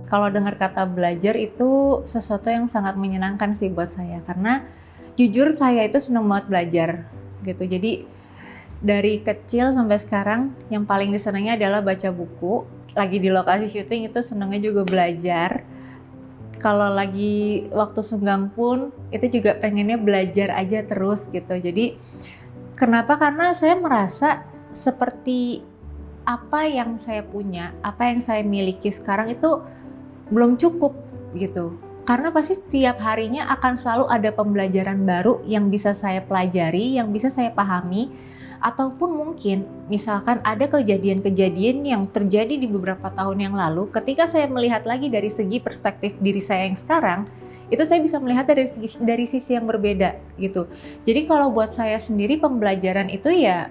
Kalau dengar kata belajar itu sesuatu yang sangat menyenangkan sih buat saya, karena jujur saya itu senang banget belajar gitu. Jadi dari kecil sampai sekarang yang paling disenangi adalah baca buku. Lagi di lokasi syuting itu senangnya juga belajar. Kalau lagi waktu senggang pun itu juga pengennya belajar aja terus gitu. Jadi kenapa? Karena saya merasa seperti apa yang saya punya, apa yang saya miliki sekarang itu belum cukup gitu. Karena pasti setiap harinya akan selalu ada pembelajaran baru yang bisa saya pelajari, yang bisa saya pahami, ataupun mungkin misalkan ada kejadian-kejadian yang terjadi di beberapa tahun yang lalu, ketika saya melihat lagi dari segi perspektif diri saya yang sekarang, itu saya bisa melihat dari sisi yang berbeda gitu. Jadi kalau buat saya sendiri pembelajaran itu ya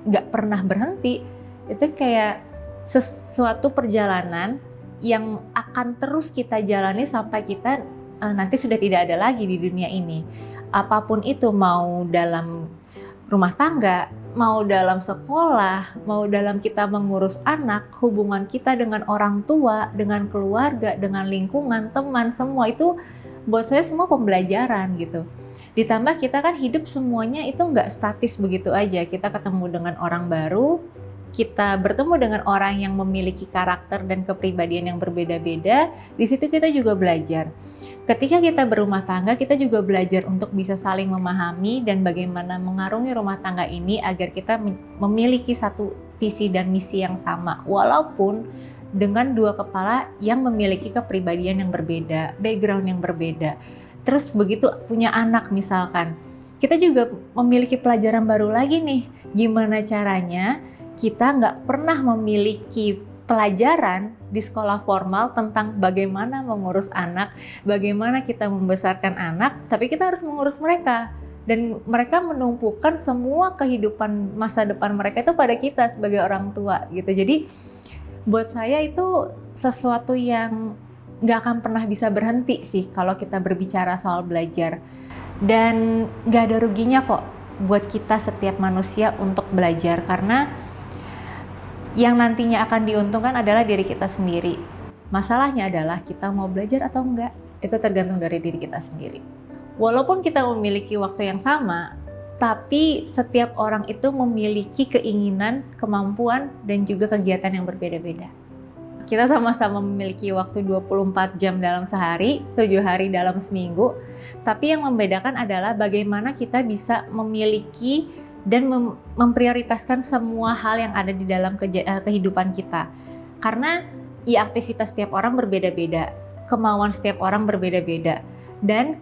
nggak pernah berhenti. Itu kayak sesuatu perjalanan yang akan terus kita jalani sampai kita nanti sudah tidak ada lagi di dunia ini. Apapun itu, mau dalam rumah tangga, mau dalam sekolah, mau dalam kita mengurus anak, hubungan kita dengan orang tua, dengan keluarga, dengan lingkungan, teman, semua itu buat saya semua pembelajaran gitu. Ditambah kita kan hidup semuanya itu nggak statis begitu aja. Kita ketemu dengan orang baru, kita bertemu dengan orang yang memiliki karakter dan kepribadian yang berbeda-beda, di situ kita juga belajar. Ketika kita berumah tangga, kita juga belajar untuk bisa saling memahami dan bagaimana mengarungi rumah tangga ini agar kita memiliki satu visi dan misi yang sama, walaupun dengan dua kepala yang memiliki kepribadian yang berbeda, background yang berbeda. Terus begitu punya anak misalkan, kita juga memiliki pelajaran baru lagi nih, gimana caranya kita nggak pernah memiliki pelajaran di sekolah formal tentang bagaimana mengurus anak, bagaimana kita membesarkan anak, tapi kita harus mengurus mereka. Dan mereka menumpukan semua kehidupan masa depan mereka itu pada kita sebagai orang tua gitu. Jadi buat saya itu sesuatu yang nggak akan pernah bisa berhenti sih kalau kita berbicara soal belajar. Dan nggak ada ruginya kok buat kita setiap manusia untuk belajar, karena yang nantinya akan diuntungkan adalah diri kita sendiri. Masalahnya adalah kita mau belajar atau enggak, itu tergantung dari diri kita sendiri. Walaupun kita memiliki waktu yang sama, tapi setiap orang itu memiliki keinginan, kemampuan, dan juga kegiatan yang berbeda-beda. Kita sama-sama memiliki waktu 24 jam dalam sehari, 7 hari dalam seminggu, tapi yang membedakan adalah bagaimana kita bisa memiliki dan memprioritaskan semua hal yang ada di dalam kehidupan kita. Karena ya aktivitas setiap orang berbeda-beda, kemauan setiap orang berbeda-beda, dan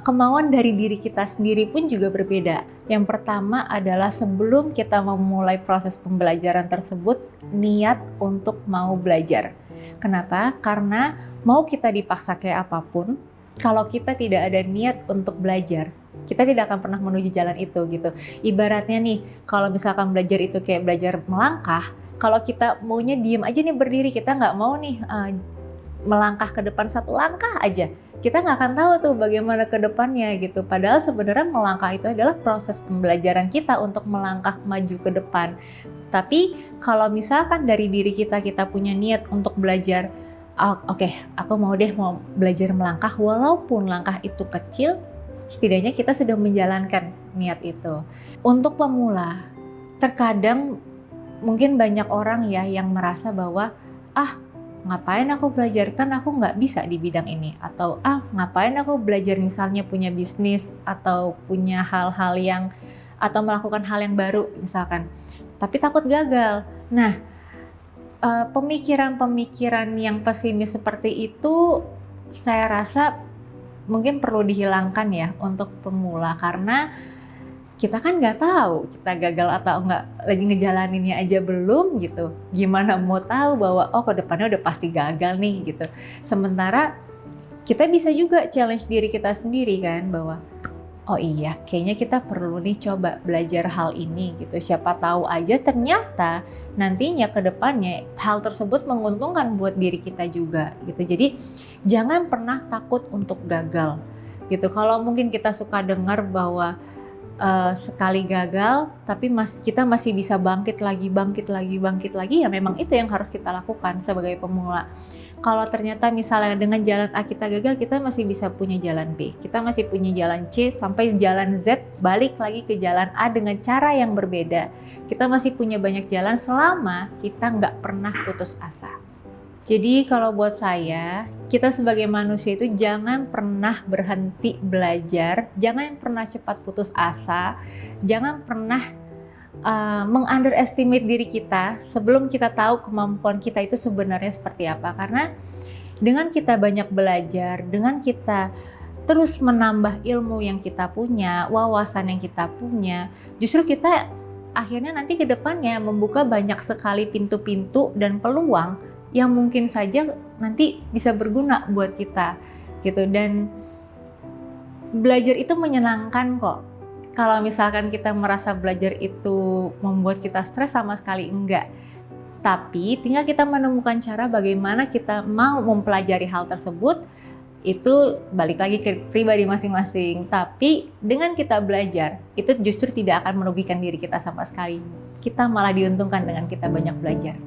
kemauan dari diri kita sendiri pun juga berbeda. Yang pertama adalah sebelum kita memulai proses pembelajaran tersebut, niat untuk mau belajar. Kenapa? Karena mau kita dipaksa kayak apapun, kalau kita tidak ada niat untuk belajar, kita tidak akan pernah menuju jalan itu gitu. Ibaratnya nih, kalau misalkan belajar itu kayak belajar melangkah, kalau kita maunya diem aja nih berdiri, kita nggak mau nih melangkah ke depan satu langkah aja, kita nggak akan tahu tuh bagaimana ke depannya gitu. Padahal sebenarnya melangkah itu adalah proses pembelajaran kita untuk melangkah maju ke depan. Tapi kalau misalkan dari diri kita punya niat untuk belajar, oke, aku mau belajar melangkah, walaupun langkah itu kecil, setidaknya kita sudah menjalankan niat itu. Untuk pemula, terkadang mungkin banyak orang ya yang merasa bahwa ngapain aku belajar, kan aku nggak bisa di bidang ini, atau ngapain aku belajar misalnya punya bisnis atau punya hal-hal yang, atau melakukan hal yang baru misalkan, tapi takut gagal. Nah, pemikiran-pemikiran yang pesimis seperti itu saya rasa mungkin perlu dihilangkan ya untuk pemula, karena kita kan nggak tahu kita gagal atau enggak, lagi ngejalaninnya aja belum gitu. Gimana mau tahu bahwa ke depannya udah pasti gagal nih gitu. Sementara kita bisa juga challenge diri kita sendiri kan, bahwa oh iya, kayaknya kita perlu nih coba belajar hal ini gitu. Siapa tahu aja ternyata nantinya ke depannya hal tersebut menguntungkan buat diri kita juga gitu. Jadi jangan pernah takut untuk gagal gitu. Kalau mungkin kita suka dengar bahwa sekali gagal, tapi kita masih bisa bangkit lagi, ya memang itu yang harus kita lakukan sebagai pemula. Kalau ternyata misalnya dengan jalan A kita gagal, kita masih bisa punya jalan B, kita masih punya jalan C, sampai jalan Z, balik lagi ke jalan A dengan cara yang berbeda. Kita masih punya banyak jalan selama kita nggak pernah putus asa. Jadi kalau buat saya, kita sebagai manusia itu jangan pernah berhenti belajar, jangan pernah cepat putus asa, jangan pernah meng-underestimate diri kita sebelum kita tahu kemampuan kita itu sebenarnya seperti apa. Karena dengan kita banyak belajar, dengan kita terus menambah ilmu yang kita punya, wawasan yang kita punya, justru kita akhirnya nanti ke depannya membuka banyak sekali pintu-pintu dan peluang yang mungkin saja nanti bisa berguna buat kita gitu. Dan belajar itu menyenangkan kok. Kalau misalkan kita merasa belajar itu membuat kita stres, sama sekali enggak. Tapi tinggal kita menemukan cara bagaimana kita mau mempelajari hal tersebut, itu balik lagi ke pribadi masing-masing. Tapi dengan kita belajar, itu justru tidak akan merugikan diri kita sama sekali. Kita malah diuntungkan dengan kita banyak belajar.